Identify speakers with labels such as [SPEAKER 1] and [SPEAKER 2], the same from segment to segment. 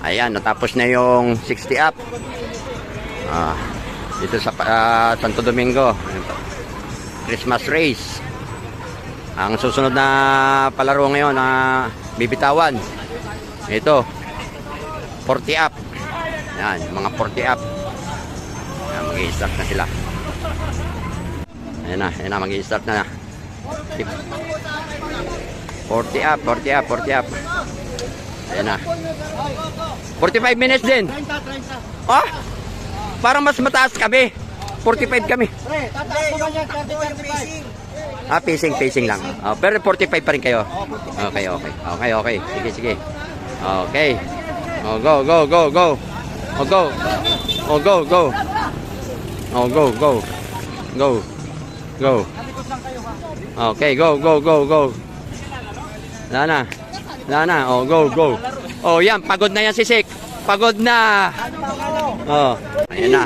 [SPEAKER 1] Ayan, natapos na yung 60 up. Dito sa Santo Domingo. Christmas race. Ang susunod na palaro ngayon na bibitawan. Ito, 40 up. Ayan, mga 40 up. Ayan, mag-i-start na sila. Ayan na, mag-i-start na. 40 up, 40 up, 40 up. Ayan na. 45 minutes din. Oh, parang mas mataas kami. 45 kami. Pacing lang. Pero 45 pa rin kayo. Okay. Sige. Okay. Go. Go. Okay, go. Lana. Go. Oh, yan, pagod na yan si Sik. Pagod na. Oh, ayan na.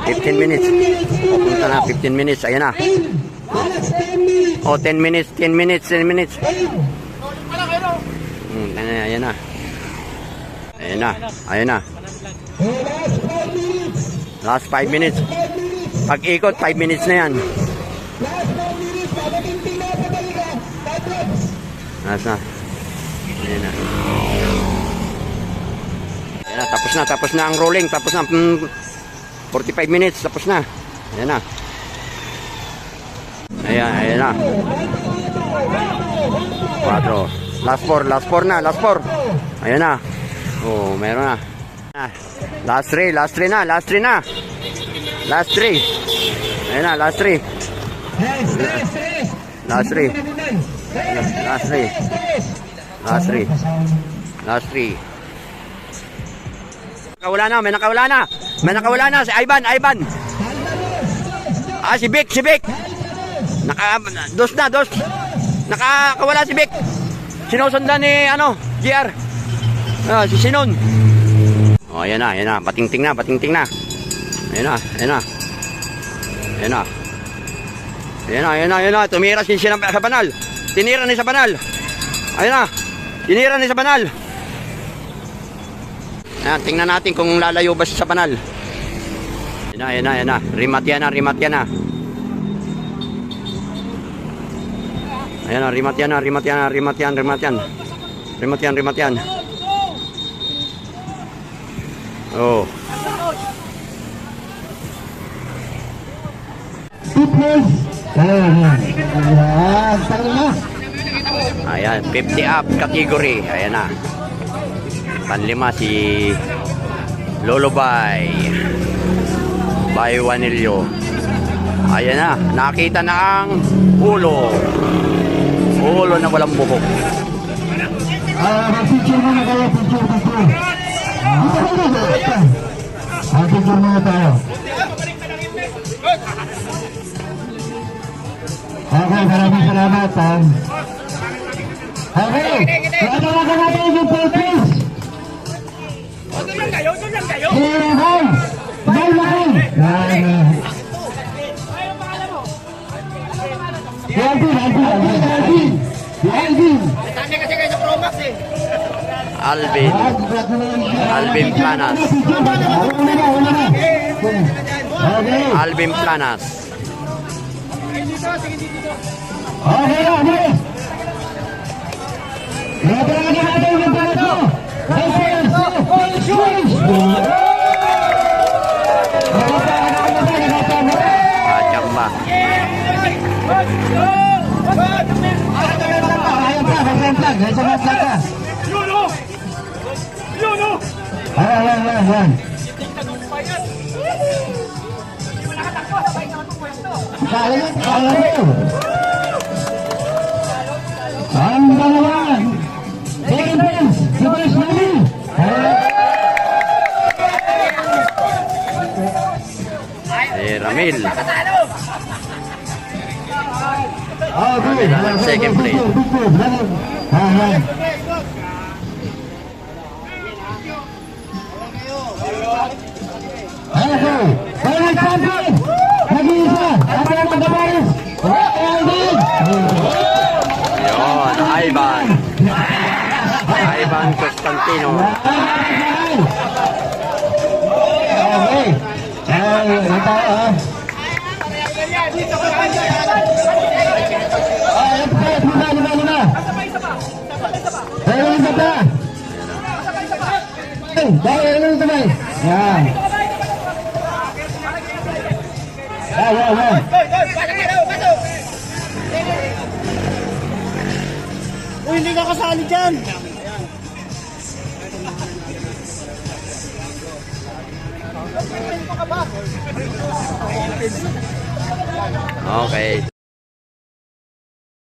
[SPEAKER 1] 15 minutes. Pupunta na 15 minutes. Ayan na. Oh, 10 minutes. Ayan na. Last 5 minutes. Pag ikot, 5 minutes na yan. Last na. Ayan na. Tapos na ang rolling. Tapos na 45 minutes. Tapos na. Ayan na. Ayan na. 4. Last 4 na. Ayan na. Oh, meron na. Last 3 na. Last 3. Ayan na, last 3. May nakawala na si Ivan. Si Vic. Dos. Nakakawala si Vic. Sinusundan ni GR. Si Sinon. Oh, ayan na. Patingting na. Ayan na. Tumira siya sa banal. Tinira ni sa banal. Ayan na. Tinira ni sa banal. Ayan, tingnan natin kung lalayo ba siya sa banal. Ayan na. Rimat yan na. Ayan na, rimat yan. Oh. Ayan, 50 up category. Ayan na. Panlima si Lolobay Wanilio. Ayan na, nakita na ang ulo na walang buhok.
[SPEAKER 2] Picture muna kayo, picture. Picture muna tayo. Okay, maraming salamat. Okay, natalaga natin yung purpose. Doon lang kayo.
[SPEAKER 1] Alvin Planas. Chamba.
[SPEAKER 2] Ayan. Ang dalawan.
[SPEAKER 1] Ramil. Second place. Ivan Esteban Constantino.
[SPEAKER 2] Okay. Ito, lima. Pero isa pa. Dahil isa pa. Yan. Yan.
[SPEAKER 3] Uy, hindi ka kasali dyan.
[SPEAKER 1] Okay.